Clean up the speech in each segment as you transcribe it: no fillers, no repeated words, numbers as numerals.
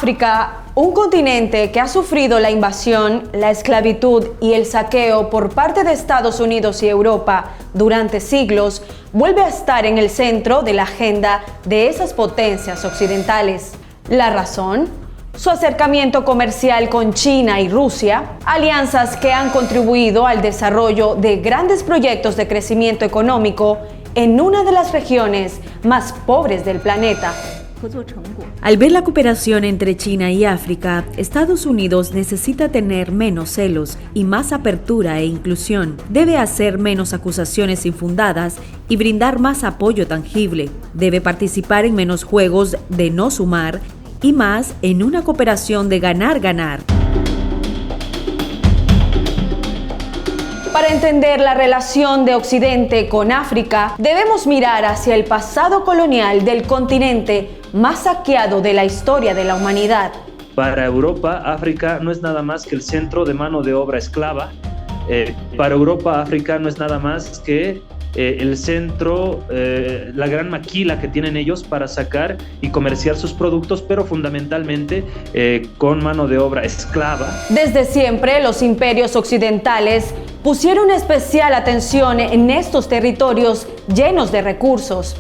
África, un continente que ha sufrido la invasión, la esclavitud y el saqueo por parte de Estados Unidos y Europa durante siglos, vuelve a estar en el centro de la agenda de esas potencias occidentales. ¿La razón? Su acercamiento comercial con China y Rusia, alianzas que han contribuido al desarrollo de grandes proyectos de crecimiento económico en una de las regiones más pobres del planeta. Al ver la cooperación entre China y África, Estados Unidos necesita tener menos celos y más apertura e inclusión. Debe hacer menos acusaciones infundadas y brindar más apoyo tangible. Debe participar en menos juegos de no sumar y más en una cooperación de ganar-ganar. Para entender la relación de Occidente con África, debemos mirar hacia el pasado colonial del continente más saqueado de la historia de la humanidad. Para Europa, África no es nada más que el centro de mano de obra esclava. Para Europa, África no es nada más que el centro, la gran maquila que tienen ellos para sacar y comerciar sus productos, pero fundamentalmente con mano de obra esclava. Desde siempre, los imperios occidentales pusieron especial atención en estos territorios llenos de recursos.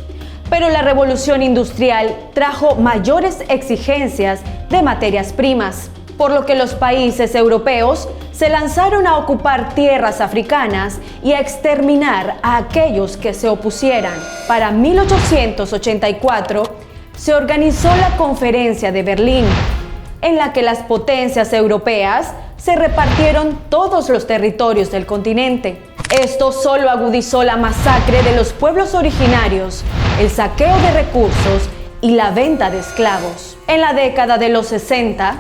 Pero la revolución industrial trajo mayores exigencias de materias primas, por lo que los países europeos se lanzaron a ocupar tierras africanas y a exterminar a aquellos que se opusieran. Para 1884 se organizó la Conferencia de Berlín, en la que las potencias europeas se repartieron todos los territorios del continente. Esto solo agudizó la masacre de los pueblos originarios, el saqueo de recursos y la venta de esclavos. En la década de los 60,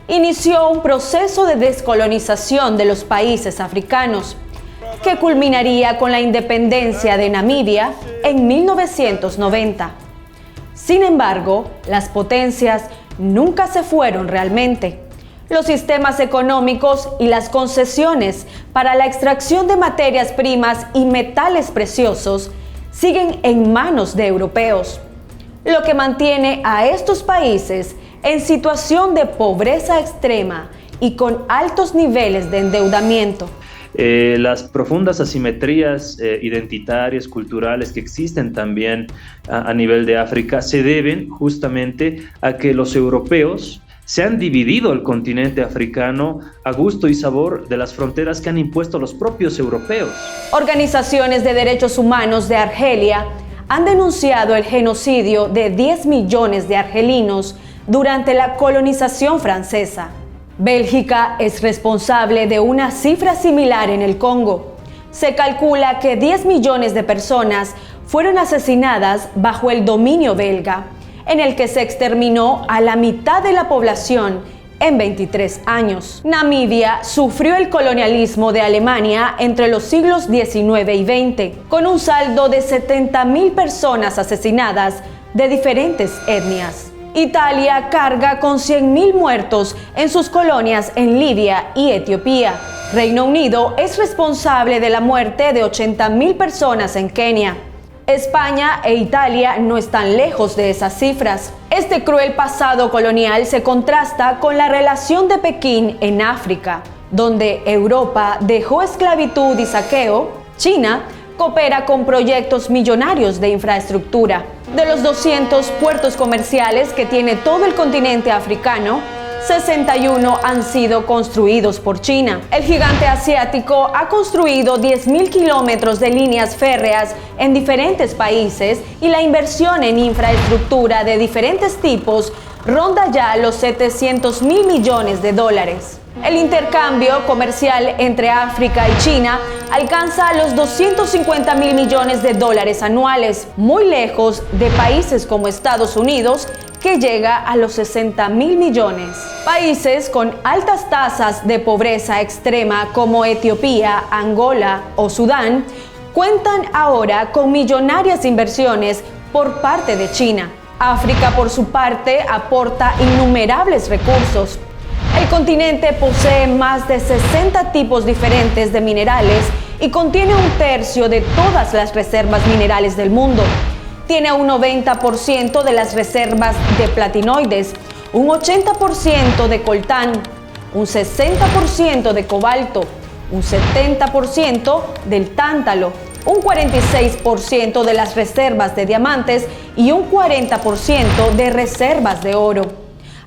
inició un proceso de descolonización de los países africanos, que culminaría con la independencia de Namibia en 1990. Sin embargo, las potencias nunca se fueron realmente. Los sistemas económicos y las concesiones para la extracción de materias primas y metales preciosos siguen en manos de europeos, lo que mantiene a estos países en situación de pobreza extrema y con altos niveles de endeudamiento. Las profundas asimetrías identitarias, culturales que existen también a nivel de África se deben justamente a que los europeos se han dividido el continente africano a gusto y sabor de las fronteras que han impuesto los propios europeos. Organizaciones de derechos humanos de Argelia han denunciado el genocidio de 10 millones de argelinos durante la colonización francesa. Bélgica es responsable de una cifra similar en el Congo. Se calcula que 10 millones de personas fueron asesinadas bajo el dominio belga, en el que se exterminó a la mitad de la población en 23 años. Namibia sufrió el colonialismo de Alemania entre los siglos XIX y XX, con un saldo de 70.000 personas asesinadas de diferentes etnias. Italia carga con 100.000 muertos en sus colonias en Libia y Etiopía. Reino Unido es responsable de la muerte de 80.000 personas en Kenia. España e Italia no están lejos de esas cifras. Este cruel pasado colonial se contrasta con la relación de Pekín en África, donde Europa dejó esclavitud y saqueo. China coopera con proyectos millonarios de infraestructura. De los 200 puertos comerciales que tiene todo el continente africano, 61 han sido construidos por China. El gigante asiático ha construido 10.000 kilómetros de líneas férreas en diferentes países y la inversión en infraestructura de diferentes tipos ronda ya los 700.000 millones de dólares. El intercambio comercial entre África y China alcanza los 250.000 millones de dólares anuales, muy lejos de países como Estados Unidos, que llega a los 60.000 millones. Países con altas tasas de pobreza extrema como Etiopía, Angola o Sudán cuentan ahora con millonarias inversiones por parte de China. África, por su parte, aporta innumerables recursos. El continente posee más de 60 tipos diferentes de minerales y contiene un tercio de todas las reservas minerales del mundo. Tiene un 90% de las reservas de platinoides, un 80% de coltán, un 60% de cobalto, un 70% del tántalo, un 46% de las reservas de diamantes y un 40% de reservas de oro.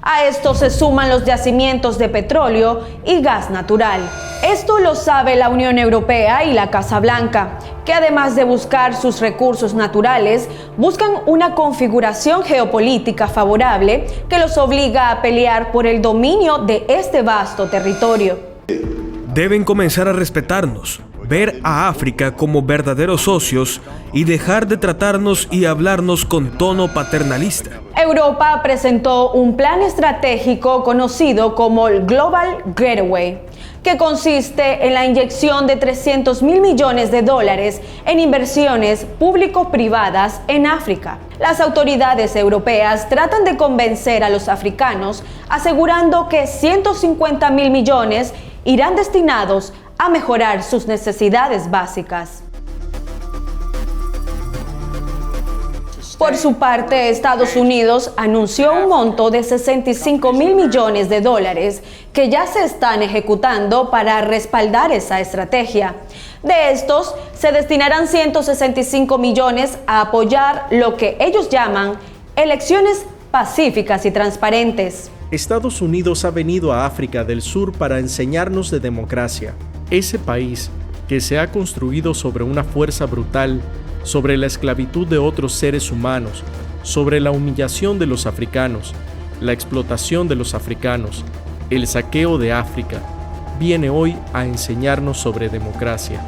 A esto se suman los yacimientos de petróleo y gas natural. Esto lo sabe la Unión Europea y la Casa Blanca, que además de buscar sus recursos naturales, buscan una configuración geopolítica favorable que los obliga a pelear por el dominio de este vasto territorio. Deben comenzar a respetarnos, ver a África como verdaderos socios y dejar de tratarnos y hablarnos con tono paternalista. Europa presentó un plan estratégico conocido como el Global Gateway, que consiste en la inyección de $300.000 millones en inversiones público-privadas en África. Las autoridades europeas tratan de convencer a los africanos, asegurando que $150.000 millones irán destinados a mejorar sus necesidades básicas. Por su parte, Estados Unidos anunció un monto de $65.000 millones que ya se están ejecutando para respaldar esa estrategia. De estos, se destinarán 165 millones a apoyar lo que ellos llaman elecciones pacíficas y transparentes. Estados Unidos ha venido a África del Sur para enseñarnos de democracia. Ese país que se ha construido sobre una fuerza brutal, sobre la esclavitud de otros seres humanos, sobre la humillación de los africanos, la explotación de los africanos, el saqueo de África, viene hoy a enseñarnos sobre democracia.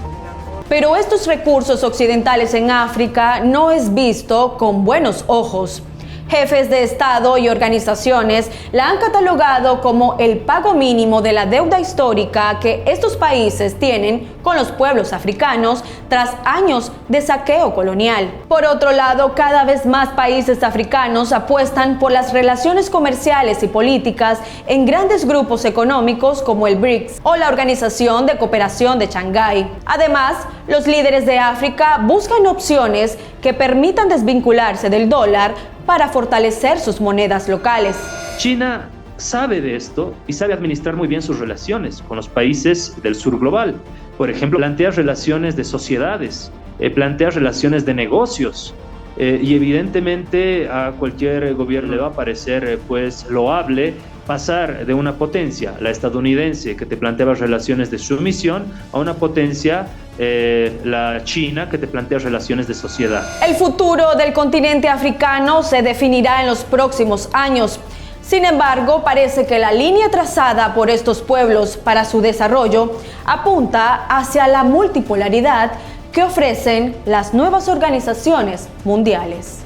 Pero estos recursos occidentales en África no es visto con buenos ojos. Jefes de Estado y organizaciones la han catalogado como el pago mínimo de la deuda histórica que estos países tienen con los pueblos africanos tras años de saqueo colonial. Por otro lado, cada vez más países africanos apuestan por las relaciones comerciales y políticas en grandes grupos económicos como el BRICS o la Organización de Cooperación de Shanghái. Además, los líderes de África buscan opciones que permitan desvincularse del dólar para fortalecer sus monedas locales. China sabe de esto y sabe administrar muy bien sus relaciones con los países del sur global. Por ejemplo, plantea relaciones de sociedades, plantea relaciones de negocios y evidentemente a cualquier gobierno le va a parecer pues loable pasar de una potencia, la estadounidense, que te planteaba relaciones de sumisión, a una potencia, la China, que te plantea relaciones de sociedad. El futuro del continente africano se definirá en los próximos años. Sin embargo, parece que la línea trazada por estos pueblos para su desarrollo apunta hacia la multipolaridad que ofrecen las nuevas organizaciones mundiales.